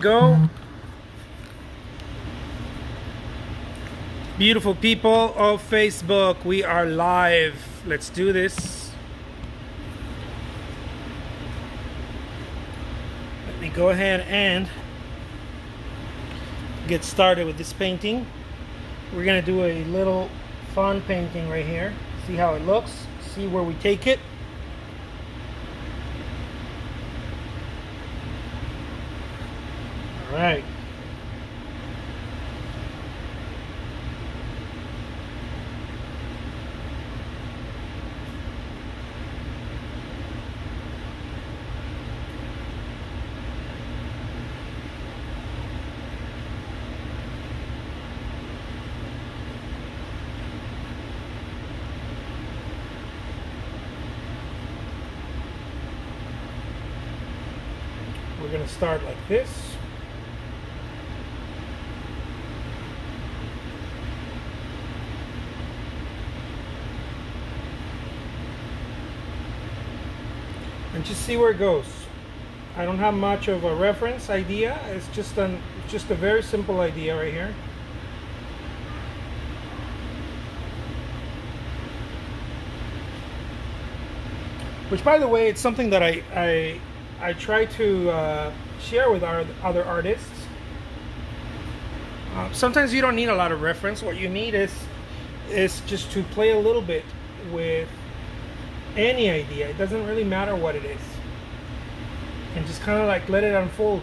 Go. Beautiful people of Facebook, we are live. Let's do this. Let me go ahead and get started with this painting. We're gonna do a little fun painting right here. See how it looks, see where we take it. All right. We're going to start like this. And just see where it goes. I don't have much of a reference idea. It's just a very simple idea right here. Which, by the way, it's something that I try to share with our other artists. Sometimes you don't need a lot of reference. What you need is just to play a little bit with any idea. It doesn't really matter what it is, and just kind of like let it unfold.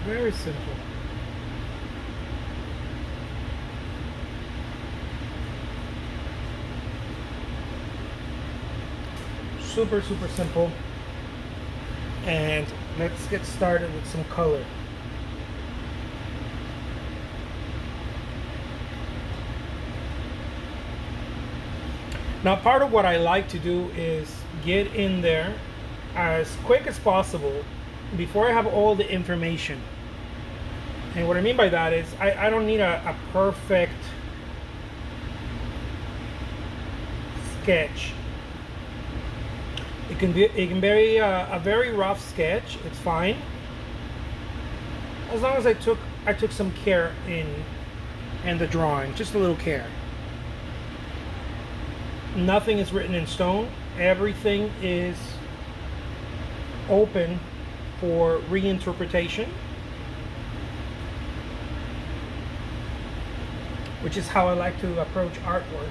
Very simple. Super simple. And let's get started with some color. Now, part of what I like to do is get in there as quick as possible before I have all the information. And what I mean by that is I don't need a perfect sketch. It can be a very rough sketch. It's fine, as long as I took some care in the drawing, just a little care. Nothing is written in stone. Everything is open for reinterpretation, which is how I like to approach artwork.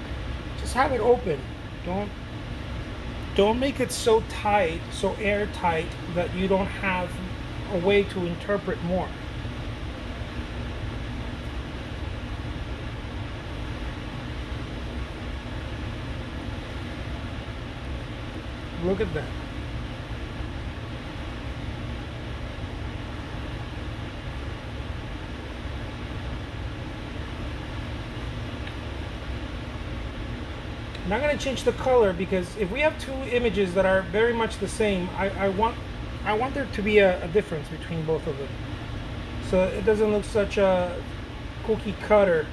Just have it open. Don't make it so tight, so airtight that you don't have a way to interpret more. Look at that. I'm not going to change the color, because if we have two images that are very much the same, I want there to be a difference between both of them, so it doesn't look such a cookie cutter.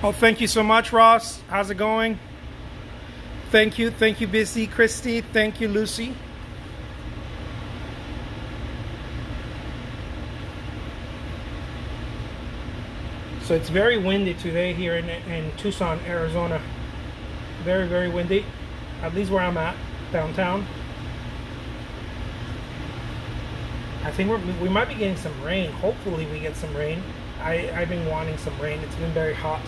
Oh, thank you so much, Ross. How's it going? Thank you, Busy, Christy. Thank you, Lucy. So it's very windy today here in Tucson, Arizona. Very windy, at least where I'm at, downtown. I think we might be getting some rain. Hopefully we get some rain. I've been wanting some rain. It's been very hot.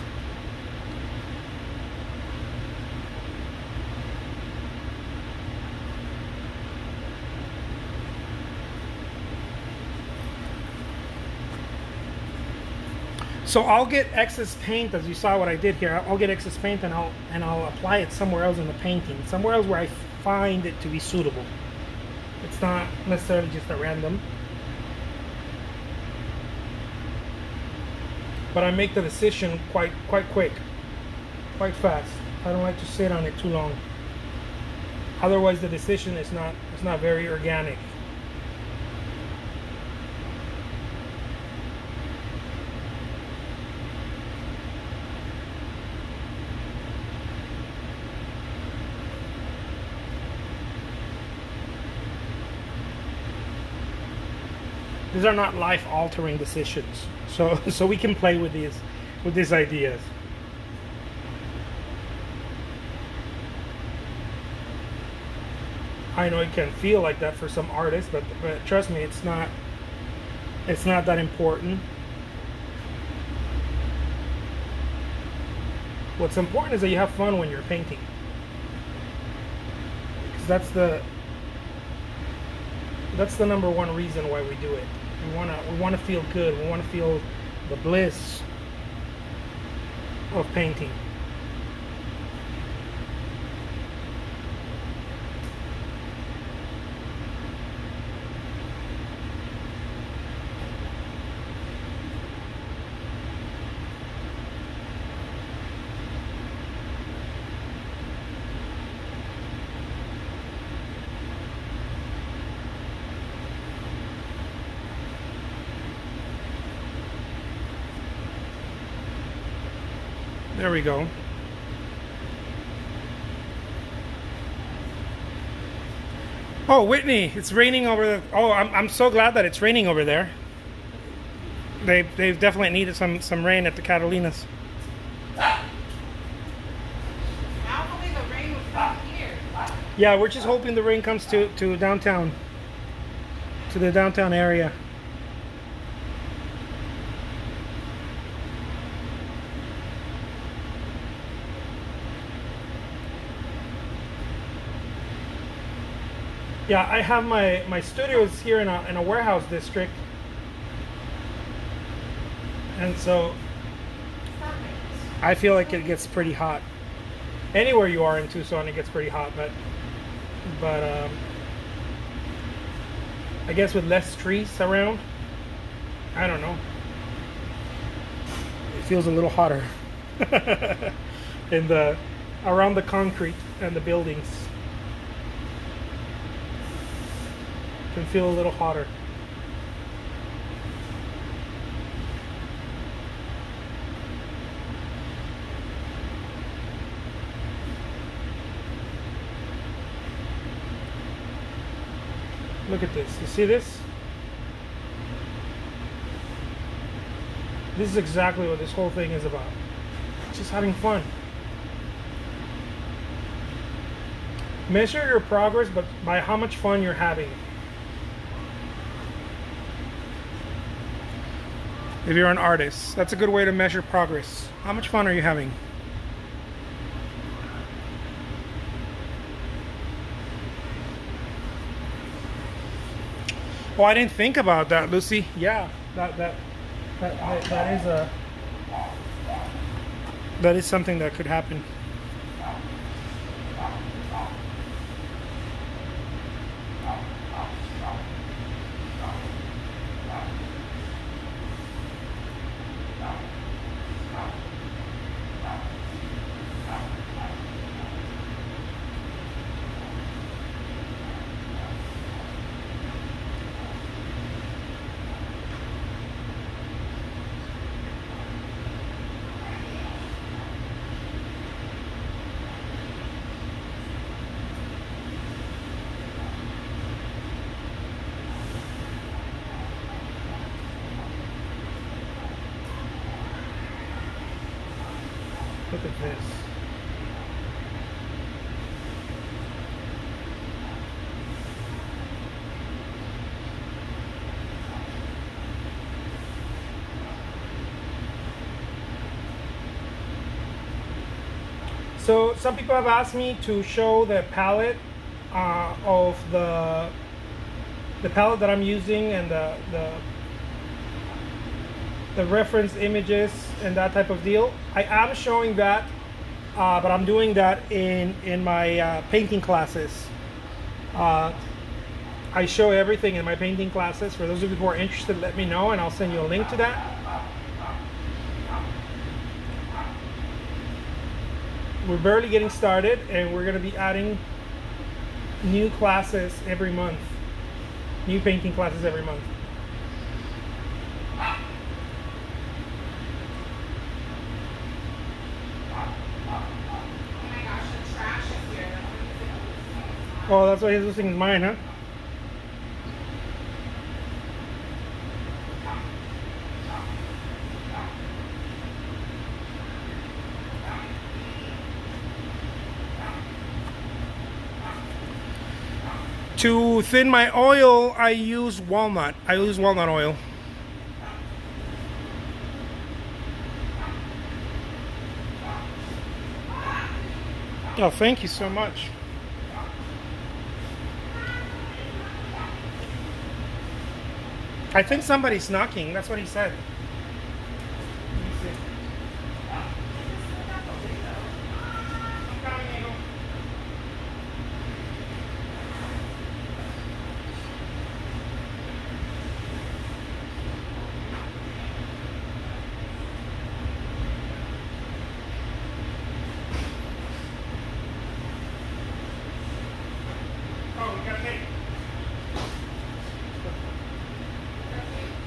So I'll get excess paint, as you saw what I did here. I'll get excess paint and I'll apply it somewhere else in the painting, somewhere else where I find it to be suitable. It's not necessarily just a random. But I make the decision quite quick, quite fast. I don't like to sit on it too long. Otherwise, the decision is not very organic. These are not life-altering decisions, so we can play with these ideas. I know it can feel like that for some artists, but trust me, it's not that important. What's important is that you have fun when you're painting, because that's the number one reason why we do it. We wanna feel good. We wanna feel the bliss of painting. There we go. Oh, Whitney, it's raining over the... Oh, I'm so glad that it's raining over there. They've definitely needed some rain at the Catalinas. Hopefully the rain will come here. Yeah, we're just hoping the rain comes to downtown, to the downtown area. Yeah, I have my studios here in a warehouse district, and so I feel like it gets pretty hot. Anywhere you are in Tucson, it gets pretty hot, but I guess with less trees around, I don't know. It feels a little hotter in around the concrete and the buildings. Can feel a little hotter. Look at this. You see this? This is exactly what this whole thing is about. Just having fun. Measure your progress but by how much fun you're having. If you're an artist, that's a good way to measure progress. How much fun are you having? Oh, I didn't think about that, Lucy. Yeah, that is something that could happen. Look at this. So some people have asked me to show the palette of the palette that I'm using and the reference images and that type of deal. I am showing that, but I'm doing that in my painting classes. I show everything in my painting classes. For those of you who are interested, let me know and I'll send you a link to that. We're barely getting started and we're going to be adding new classes every month. New painting classes every month. Oh, that's why he's using mine, huh? To thin my oil, I use walnut. I use walnut oil. Oh, thank you so much. I think somebody's knocking. That's what he said.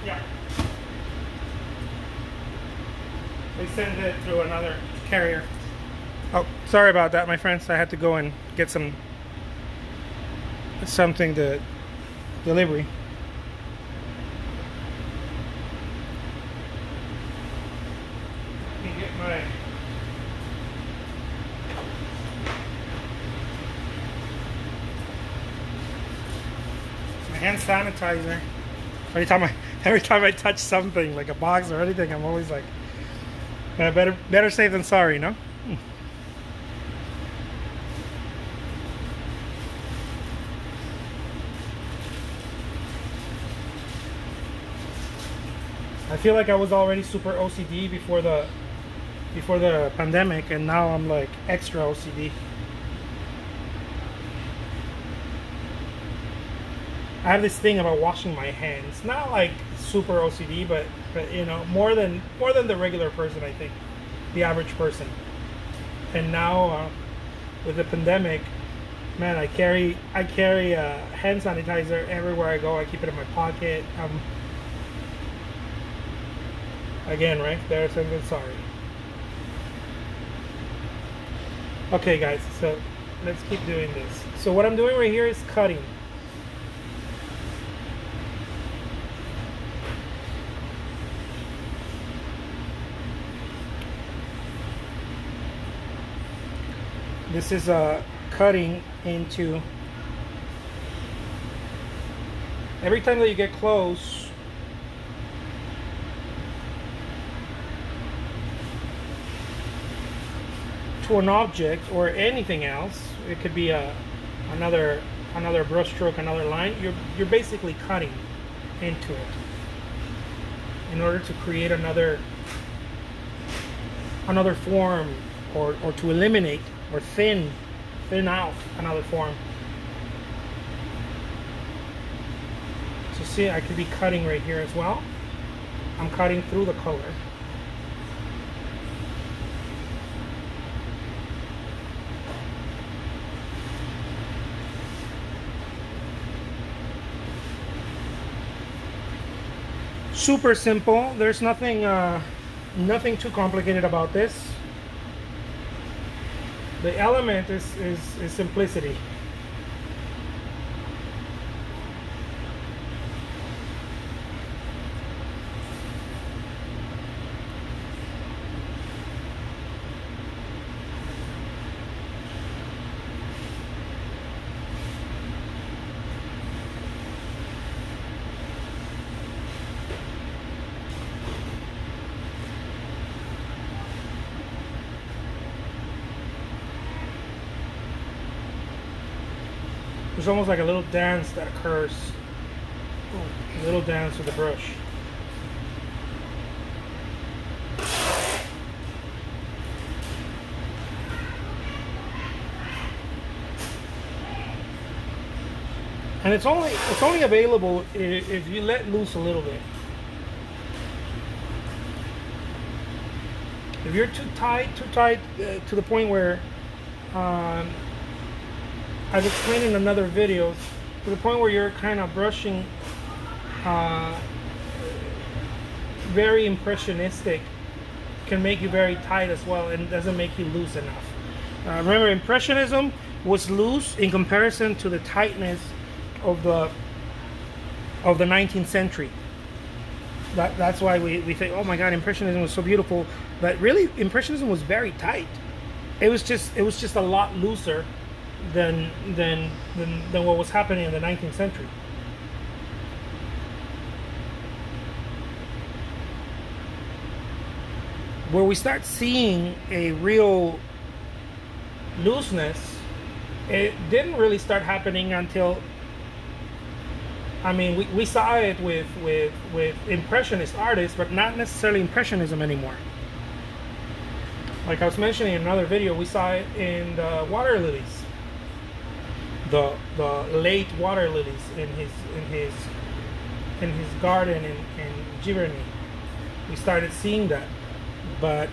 Yeah. They send it through another carrier. Oh, sorry about that, my friends. I had to go and get something to delivery. Let me get my hand sanitizer. Every time I touch something like a box or anything, I'm always like, better safe than sorry, no? I feel like I was already super OCD before the pandemic, and now I'm like extra OCD. I have this thing about washing my hands. Not like super OCD, but you know, more than the regular person, I think, the average person. And now with the pandemic, man, I carry hand sanitizer everywhere I go. I keep it in my pocket. Again, right? There's something sorry. Okay, guys. So let's keep doing this. So what I'm doing right here is cutting. This is cutting into, every time that you get close, to an object or anything else, it could be another brush stroke, another line, you're basically cutting into it in order to create another form, or to eliminate or thin out another form. So see, I could be cutting right here as well. I'm cutting through the color. Super simple. There's nothing too complicated about this. The element is simplicity. There's almost like a little dance that occurs. A little dance with the brush. And it's only available if you let loose a little bit. If you're too tight to the point where, I've explained in another video, to the point where you're kind of brushing very impressionistic, can make you very tight as well, and doesn't make you loose enough. Remember, Impressionism was loose in comparison to the tightness of the 19th century. That's why we think, oh my God, Impressionism was so beautiful, but really, Impressionism was very tight. It was just a lot looser than what was happening in the 19th century. Where we start seeing a real looseness, it didn't really start happening until, I mean, we saw it with Impressionist artists, but not necessarily Impressionism anymore. Like I was mentioning in another video, we saw it in the water lilies, the late water lilies in his garden in Giverny. We started seeing that, but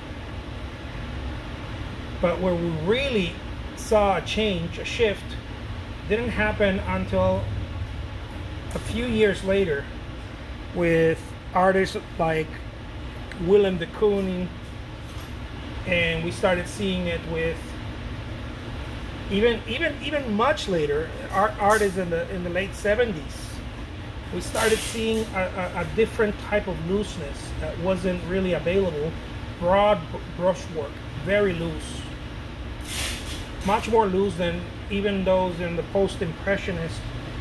where we really saw a change, a shift, didn't happen until a few years later, with artists like Willem de Kooning, and we started seeing it with even much later artists in the late 70s. We started seeing a different type of looseness that wasn't really available. Broad brushwork, very loose, much more loose than even those in the post-impressionist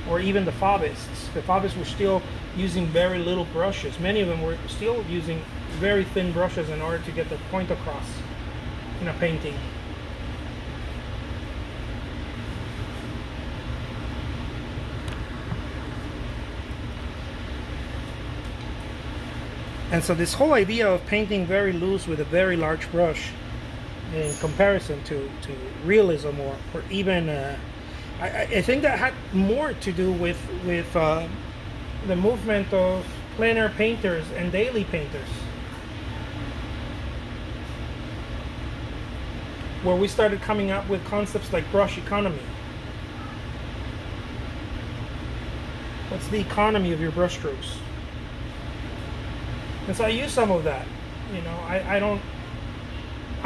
or even the Fauvists. The Fauvists were still using very little brushes. Many of them were still using very thin brushes in order to get the point across in a painting. And so this whole idea of painting very loose with a very large brush in comparison to realism or even I think that had more to do with the movement of plein air painters and daily painters, where we started coming up with concepts like brush economy. What's the economy of your brush strokes? And so I use some of that. You know, I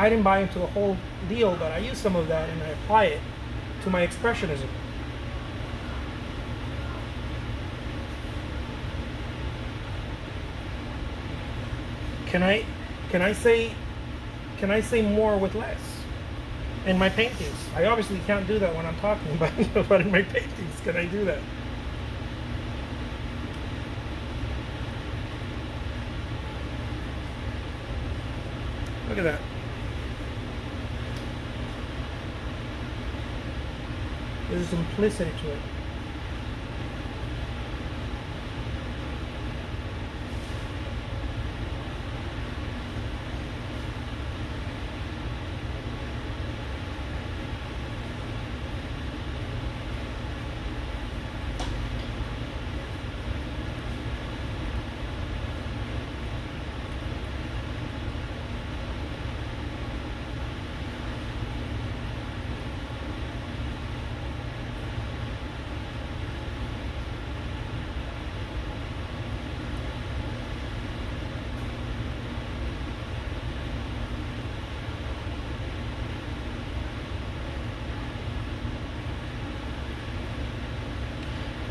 didn't buy into the whole deal, but I use some of that and I apply it to my Expressionism. Can I say more with less in my paintings? I obviously can't do that when I'm talking, but in my paintings, can I do that? Look at that. There's simplicity to it.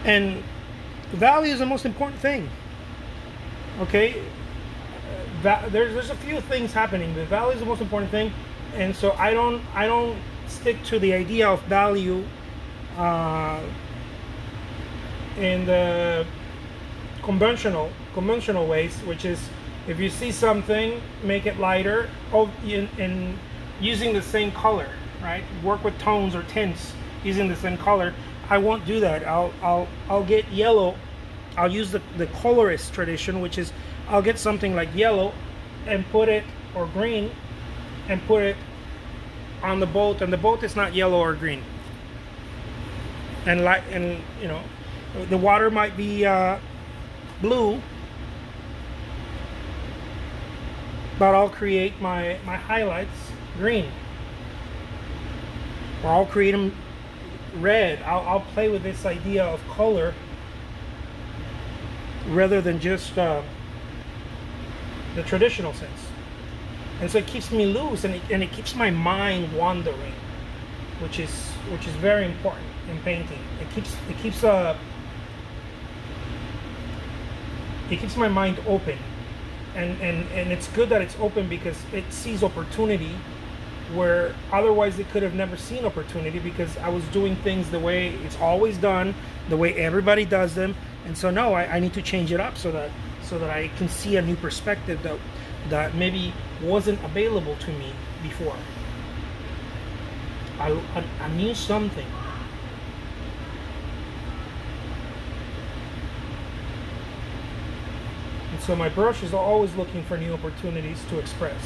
And value is the most important thing. Okay, there's a few things happening, but value is the most important thing, and so I don't stick to the idea of value in the conventional ways, which is if you see something, make it lighter, in using the same color, right? Work with tones or tints using the same color. I won't do that. I'll get yellow. I'll use the colorist tradition, which is I'll get something like yellow and put it, or green, and put it on the boat, and the boat is not yellow or green. And you know, The water might be blue, but I'll create my highlights green, or I'll create them red. I'll play with this idea of color rather than just the traditional sense. And so it keeps me loose, and it keeps my mind wandering, which is very important in painting. It keeps my mind open, and it's good that it's open because it sees opportunity where otherwise it could have never seen opportunity, because I was doing things the way it's always done, the way everybody does them. And so no, I need to change it up so that I can see a new perspective that maybe wasn't available to me before. I knew something. And so my brush is always looking for new opportunities to express.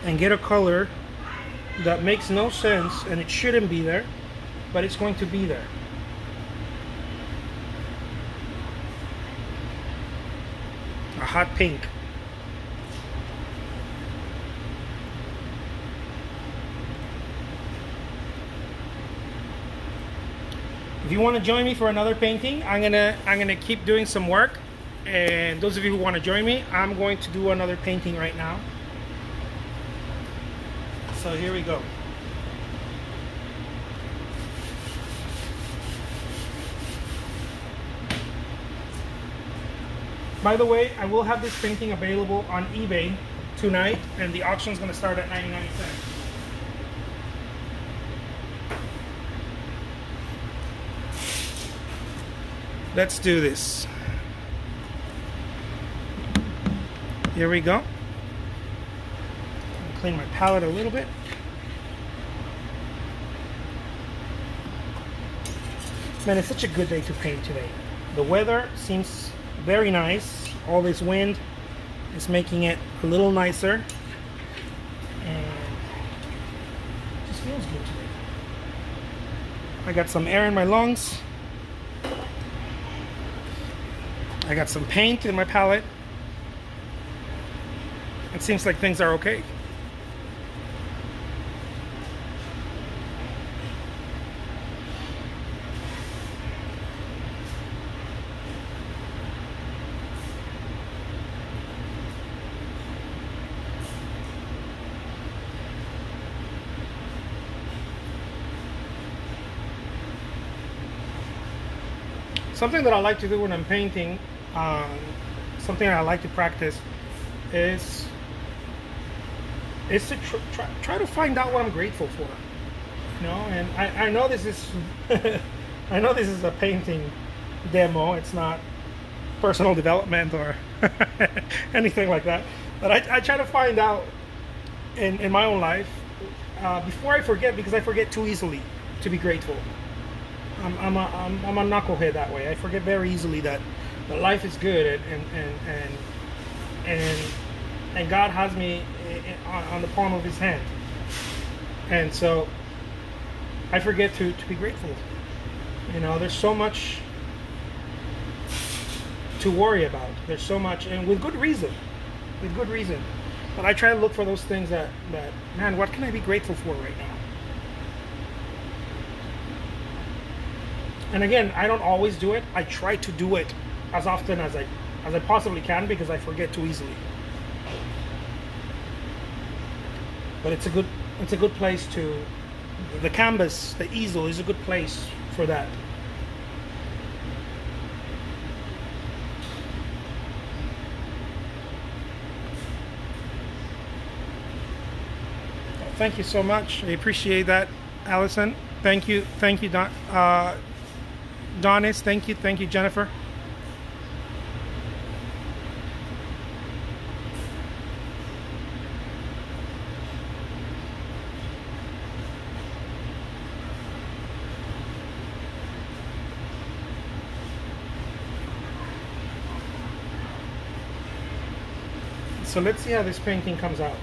And get a color that makes no sense and it shouldn't be there, but it's going to be there. A hot pink. If you want to join me for another painting, I'm gonna keep doing some work. And those of you who want to join me, I'm going to do another painting right now. So here we go. By the way, I will have this painting available on eBay tonight, and the auction is going to start at 99 cents. Let's do this. Here we go. Clean my palette a little bit. Man, it's such a good day to paint today. The weather seems very nice. All this wind is making it a little nicer, and it just feels good today. I got some air in my lungs. I got some paint in my palette. It seems like things are okay. Something that I like to do when I'm painting, something that I like to practice, is to try to find out what I'm grateful for. You know, and I know this is I know this is a painting demo. It's not personal development or anything like that. But I try to find out in my own life before I forget, because I forget too easily to be grateful. I'm a knucklehead that way. I forget very easily that life is good, and God has me on the palm of His hand, and so I forget to be grateful. You know, there's so much to worry about. There's so much, and with good reason. But I try to look for those things that man, what can I be grateful for right now? And again, I don't always do it. I try to do it as often as I possibly can, because I forget too easily. But it's a good place to, the canvas, the easel is a good place for that. Thank you so much. I appreciate that, Allison. Thank you, Donis. Thank you, Jennifer. So let's see how this painting comes out.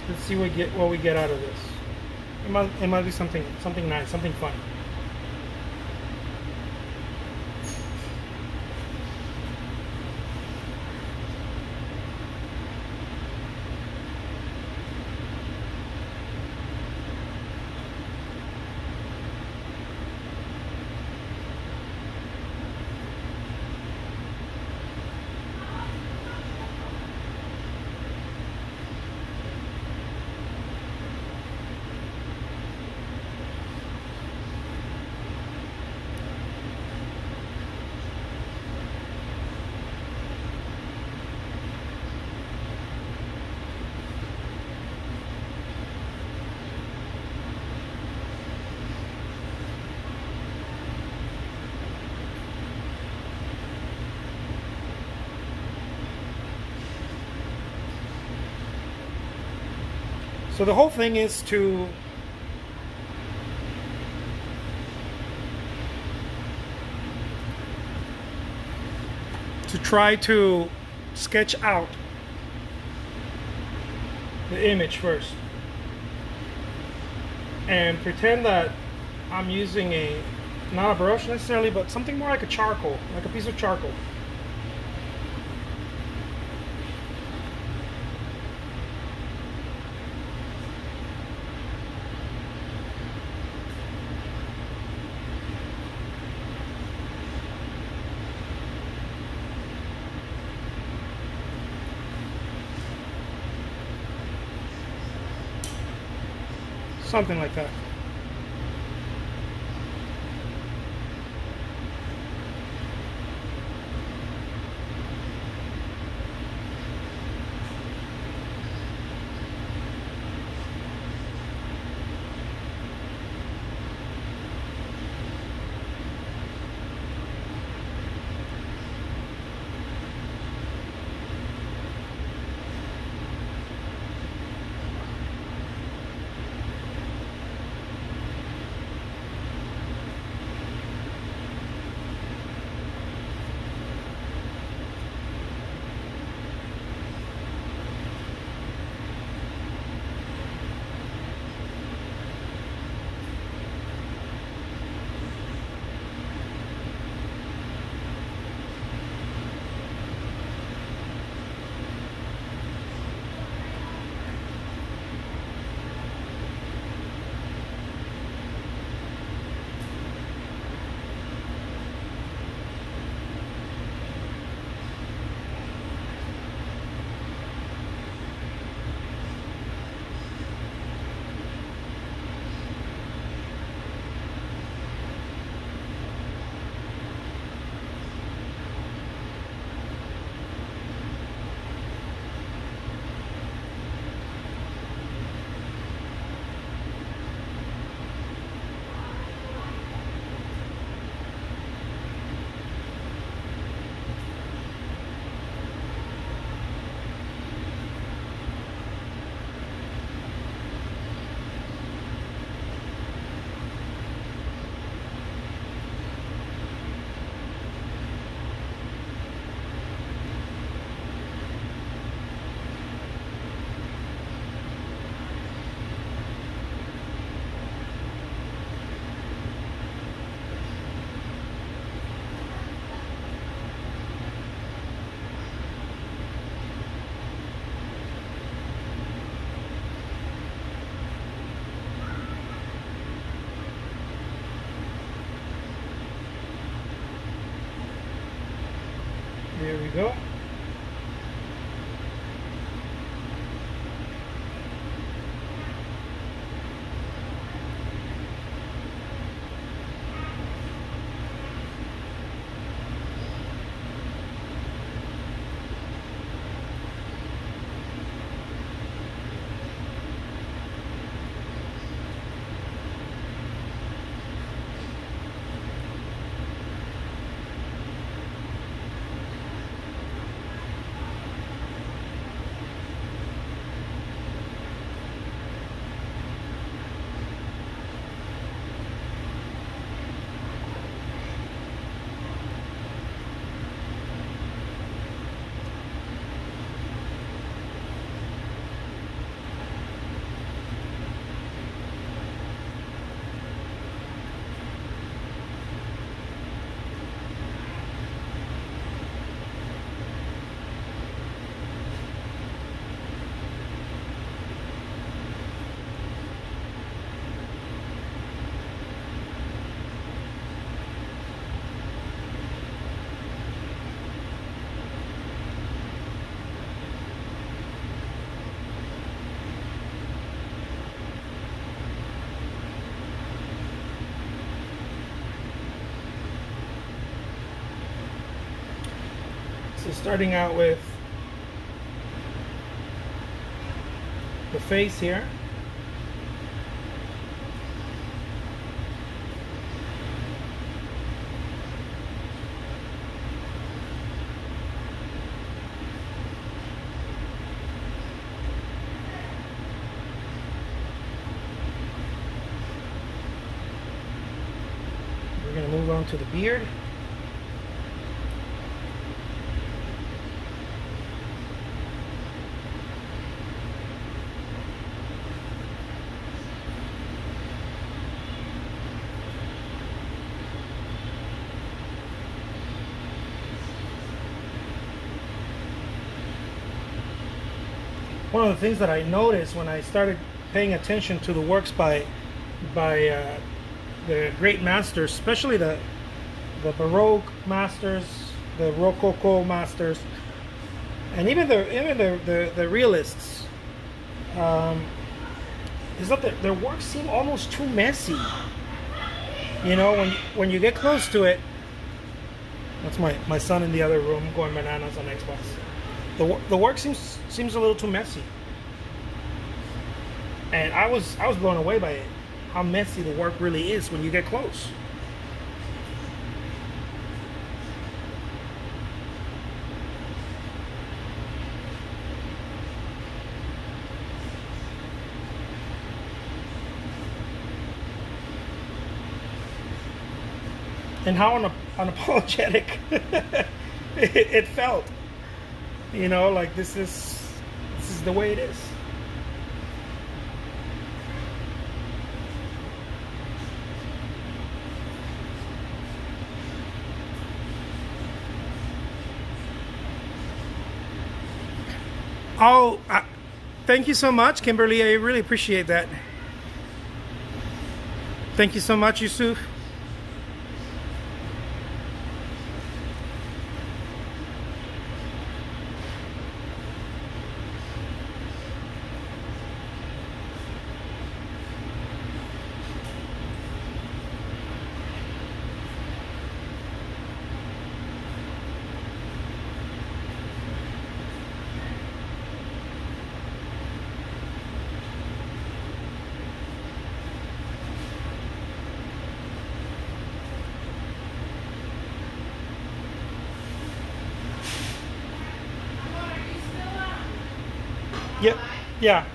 Let's see what we get out of this. It might be something nice, something fun. So the whole thing is to try to sketch out the image first and pretend that I'm using not a brush necessarily, but something more like a charcoal, like a piece of charcoal. Something like that. There we go. So starting out with the face here. We're going to move on to the beard. One of the things that I noticed when I started paying attention to the works by the great masters, especially the Baroque masters, the Rococo masters, and even the realists, is that their works seem almost too messy. You know, when you get close to it, that's my son in the other room going bananas on Xbox. The work seems a little too messy, and I was blown away by it, how messy the work really is when you get close. And how unapologetic it felt. You know, like this is the way it is. Oh, thank you so much, Kimberly. I really appreciate that. Thank you so much, Yusuf. Yep. Yeah.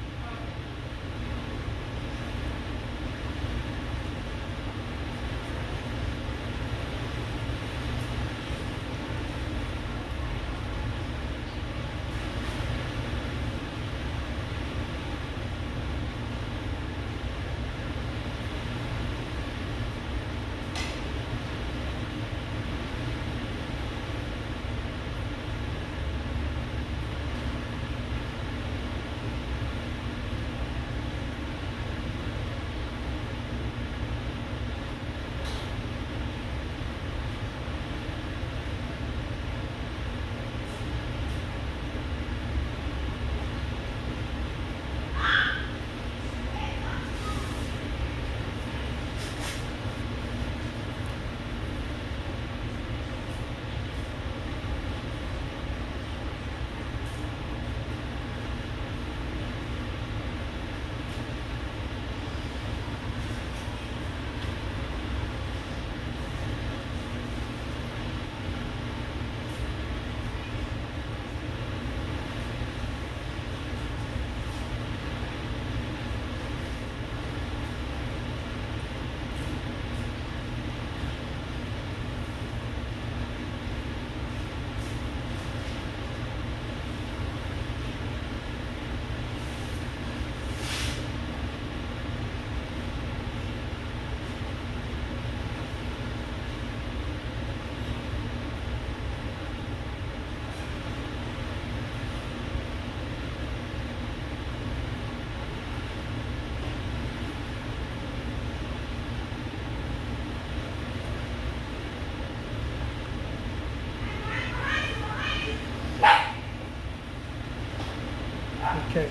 Okay,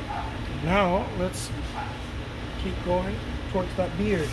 now let's keep going towards that beard.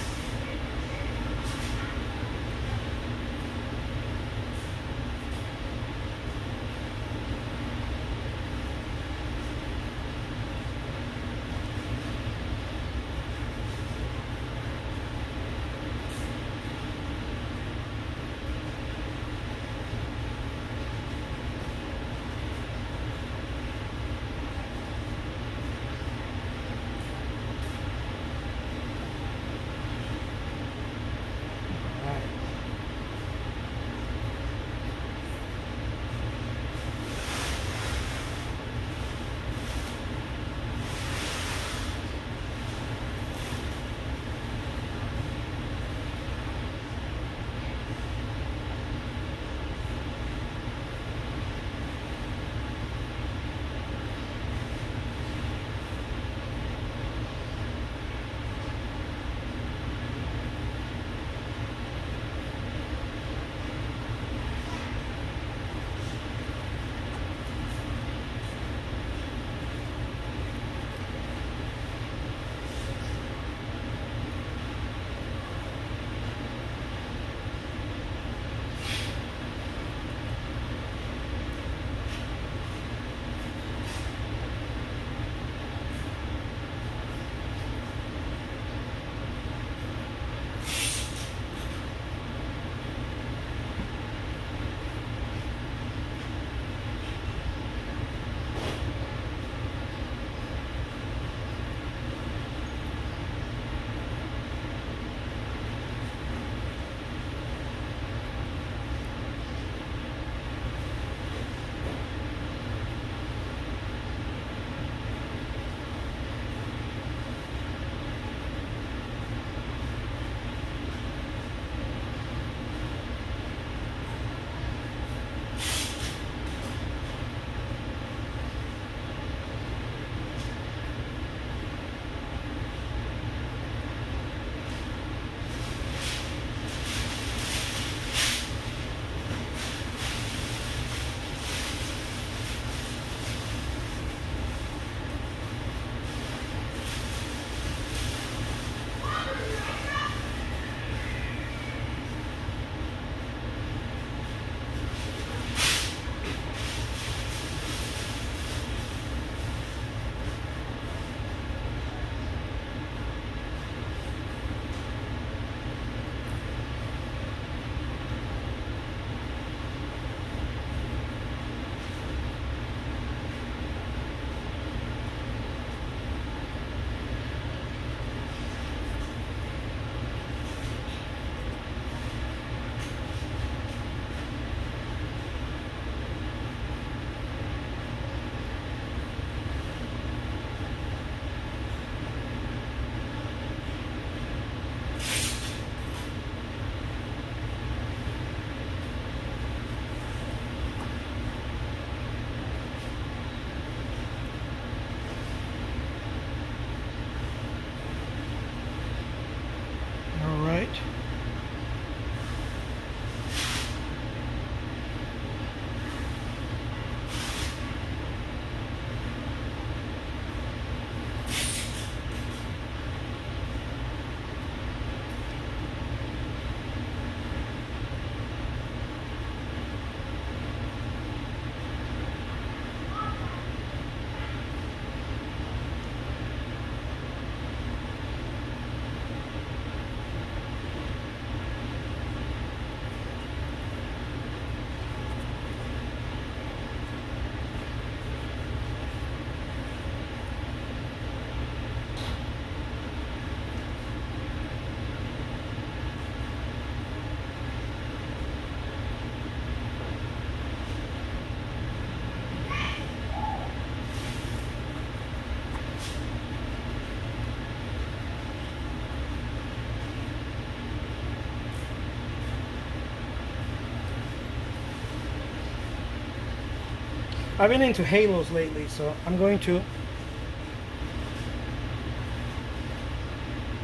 I've been into halos lately, so I'm going to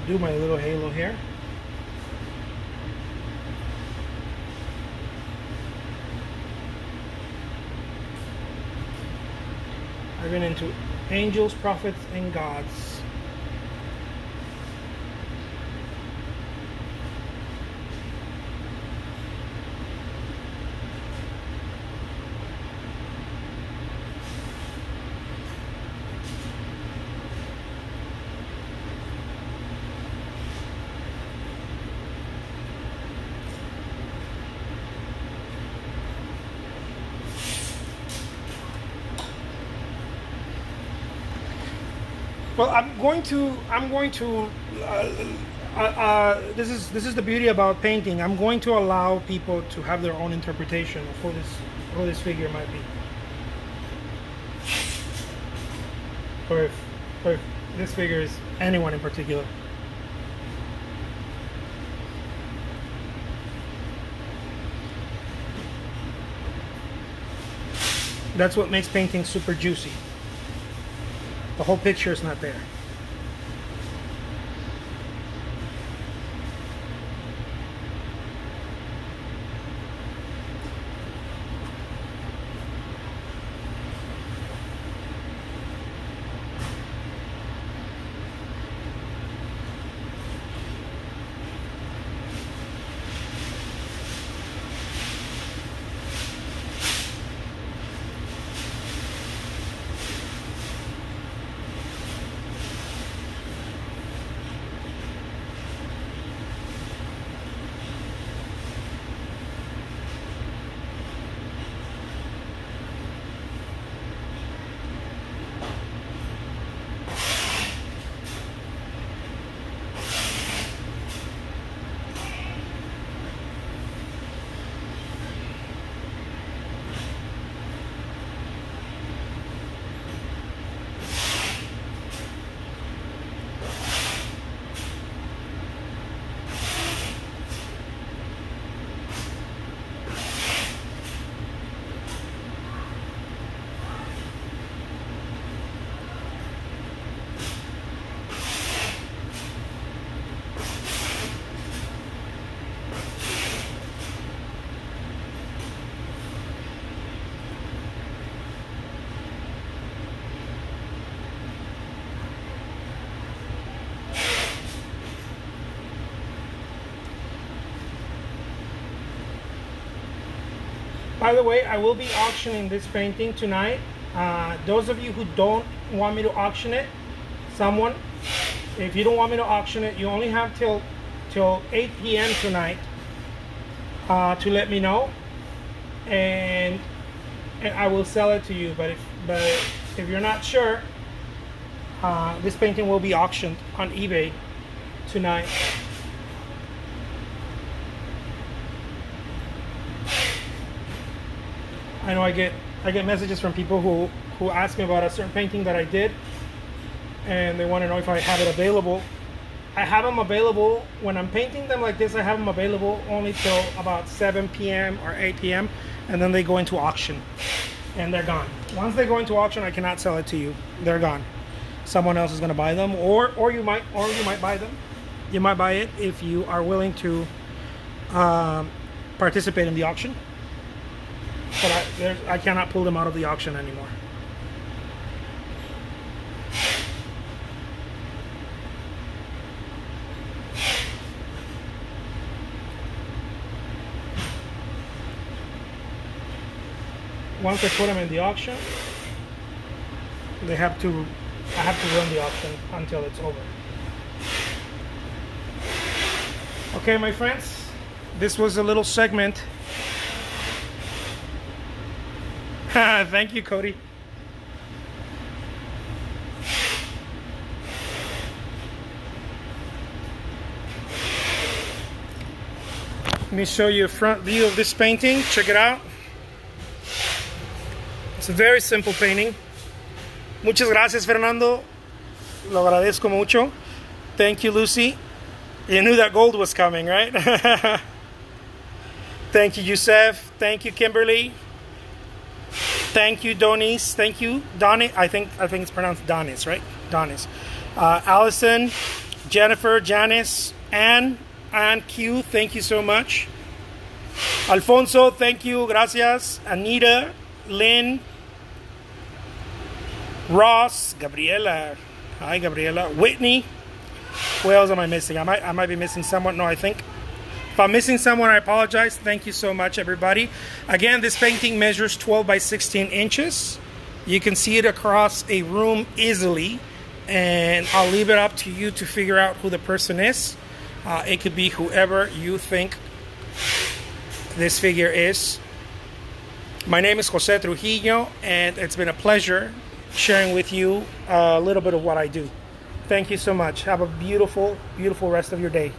do my little halo here. I've been into angels, prophets, and gods. Well, this is the beauty about painting. I'm going to allow people to have their own interpretation of who this figure might be, or if this figure is anyone in particular. That's what makes painting super juicy. The whole picture is not there. By the way, I will be auctioning this painting tonight. Those of you who don't want me to auction it, if you don't want me to auction it, you only have till 8 p.m. tonight to let me know, and I will sell it to you. But if you're not sure, this painting will be auctioned on eBay tonight. I know I get messages from people who ask me about a certain painting that I did, and they want to know if I have it available. I have them available when I'm painting them like this. I have them available only till about 7 p.m. or 8 p.m. and then they go into auction and they're gone. Once they go into auction, I cannot sell it to you. They're gone. Someone else is going to buy them, or you might buy them. You might buy it if you are willing to participate in the auction. But I cannot pull them out of the auction anymore. Once I put them in the auction, I have to run the auction until it's over. Okay, my friends, this was a little segment. Thank you, Cody. Let me show you a front view of this painting. Check it out. It's a very simple painting. Muchas gracias, Fernando. Lo agradezco mucho. Thank you, Lucy. You knew that gold was coming, right? Thank you, Yusef. Thank you, Kimberly. Thank you, Donis. Thank you, Donis. I think it's pronounced Donis, right? Donis. Allison, Jennifer, Janice, Ann Q. Thank you so much. Alfonso, thank you. Gracias. Anita, Lynn, Ross, Gabriela. Hi, Gabriela. Whitney. Who else am I missing? I might be missing someone. No, I think. If I'm missing someone, I apologize. Thank you so much, everybody. Again, this painting measures 12 by 16 inches. You can see it across a room easily. And I'll leave it up to you to figure out who the person is. It could be whoever you think this figure is. My name is Jose Trujillo, and it's been a pleasure sharing with you a little bit of what I do. Thank you so much. Have a beautiful, beautiful rest of your day.